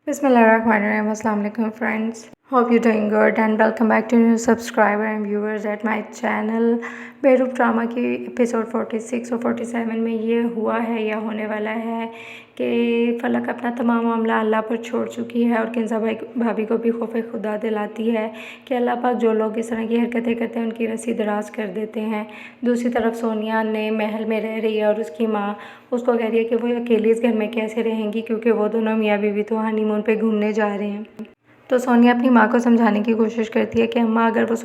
Bismillahirrahmanirrahim. Assalamu alaikum friends. Hope you're doing good and welcome back to new subscriber and viewers at my channel. बेरूप drama की episode 46 और 47 में ये हुआ है या होने वाला है कि फलक अपना तमाम मामला अल्लाह पर छोड़ चुकी है और किंजा भाभी को भी खौफ खुदा दिलाती है कि अल्लाह पाक जो लोग इस तरह की हरकतें करते हैं उनकी रस्सी दराज कर देते हैं। दूसरी तरफ सोनिया ने महल में रह रही है और उसकी माँ उसको कह रही है कि वो अकेली इस घर में कैसे रहेंगी क्योंकि वो दोनों मियाँ बीवी तो हनीमून पे घूमने जा रहे हैं। तो सोनिया अपनी माँ को समझाने की कोशिश करती है कि अम्मा अगर वो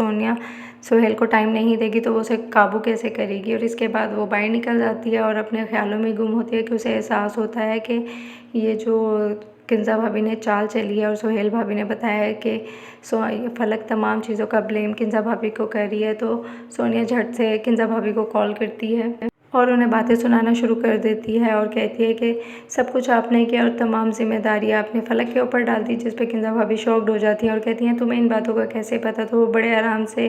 सुहेल को टाइम नहीं देगी तो वो उसे काबू कैसे करेगी। और इसके बाद वो बाहर निकल जाती है और अपने ख्यालों में गुम होती है कि उसे एहसास होता है कि ये जो किंजा भाभी ने चाल चली है और सुहेल भाभी ने बताया है कि फलक तमाम चीज़ों का ब्लेम किंजा भाभी को कर रही है। तो सोनिया झट से किंजा भाभी को कॉल करती है और उन्हें बातें सुनाना शुरू कर देती है और कहती है कि सब कुछ आपने किया और तमाम जिम्मेदारी आपने फलक के ऊपर डाल दी, जिस पे किंजा भाभी शॉक्ड हो जाती हैं और कहती हैं तुम्हें इन बातों का कैसे पता। तो वो बड़े आराम से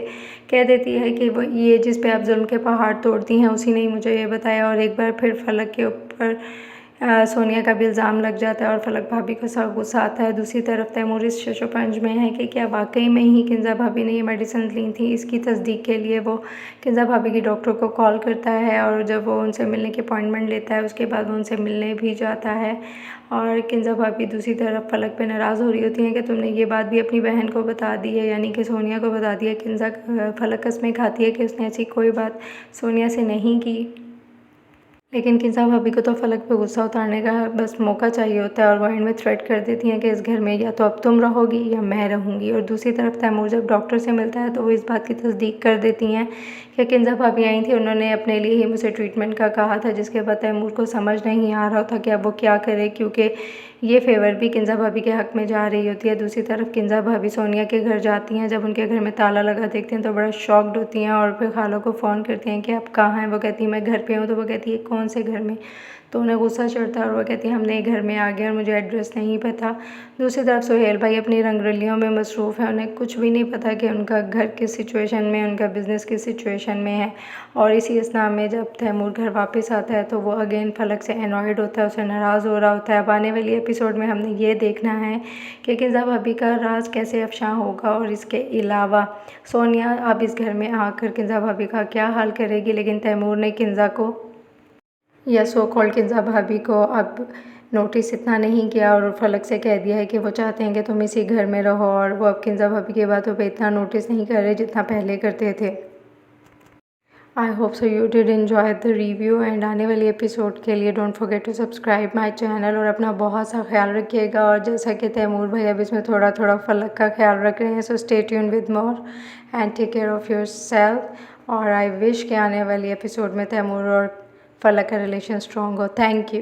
कह देती है कि वो ये जिस पे आप जुल्म के पहाड़ तोड़ती हैं उसी ने ही मुझे ये बताया। और एक बार फिर फलक के ऊपर सोनिया का भी इल्ज़ाम लग जाता है और फलक भाभी को सब गुस्सा आता है। दूसरी तरफ तैमूर इस शशोपंज में है कि क्या वाकई में ही किंजा भाभी ने ये मेडिसिन ली थी। इसकी तस्दीक के लिए वो किंजा भाभी की डॉक्टर को कॉल करता है और जब वो उनसे मिलने की अपॉइंटमेंट लेता है उसके बाद वो उनसे मिलने भी जाता है। और किंजा भाभी दूसरी तरफ फलक पे नाराज़ हो रही होती हैं कि तुमने ये बात भी अपनी बहन को बता दी है, यानी कि सोनिया को बता दी है। फलक कसमें खाती है कि उसने ऐसी कोई बात सोनिया से नहीं की, लेकिन किंजा भाभी को तो फलक पे गुस्सा उतारने का बस मौका चाहिए होता है और वो एंड में थ्रेट कर देती हैं कि इस घर में या तो अब तुम रहोगी या मैं रहूँगी। और दूसरी तरफ तैमूर जब डॉक्टर से मिलता है तो वो इस बात की तस्दीक कर देती हैं कि किंजा भाभी आई थी, उन्होंने अपने लिए ही मुझे ट्रीटमेंट का कहा था, जिसके बाद तैमूर को समझ नहीं आ रहा था कि अब वो क्या करे क्योंकि ये फेवर भी किंजा भाभी के हक़ में जा रही होती है। दूसरी तरफ किंजा भाभी सोनिया के घर जाती हैं, जब उनके घर में ताला लगा देखती हैं तो बड़ा शॉक्ड होती हैं और फिर खालों को फ़ोन करती हैं कि आप कहाँ हैं। वो कहती है मैं घर पे हूँ। तो वो कहती है कौन से घर में। तो उन्हें गुस्सा चढ़ता है और वो कहती है हमने एक घर में आ गए और मुझे एड्रेस नहीं पता। दूसरी तरफ सुहेल भाई अपनी रंगरलियों में मसरूफ़ है, उन्हें कुछ भी नहीं पता कि उनका घर किस सिचुएशन में, उनका बिज़नेस किस सिचुएशन में है। और इसी असना में जब तैमूर घर वापस आता है तो वो अगेन फलक से एनॉयड होता है, उसे नाराज़ हो रहा होता है। अब आने वाली एपिसोड में हमने ये देखना है कि किंजा भाभी का राज कैसे अफशां होगा और इसके अलावा सोनिया अब इस घर में आकर किंजा भाभी का क्या हाल करेगी। लेकिन तैमूर ने किंजा को या सो कॉल्ड किंजा भाभी को अब नोटिस इतना नहीं किया और फलक से कह दिया है कि वो चाहते हैं कि तुम इसी घर में रहो और वो अब किंजा भाभी की बातों पे इतना नोटिस नहीं कर रहे जितना पहले करते थे। I hope so you did enjoy the review and आने वाली एपिसोड के लिए don't forget to subscribe my channel और अपना बहुत सा ख्याल रखिएगा। और जैसा कि तैमूर भाई अब इसमें थोड़ा थोड़ा फलक का ख्याल रख रहे हैं, so stay tuned with more and take care of yourself. और आई विश के आने वाली एपिसोड में तैमूर और फलक का रिलेशन स्ट्रॉन्ग हो। Thank you.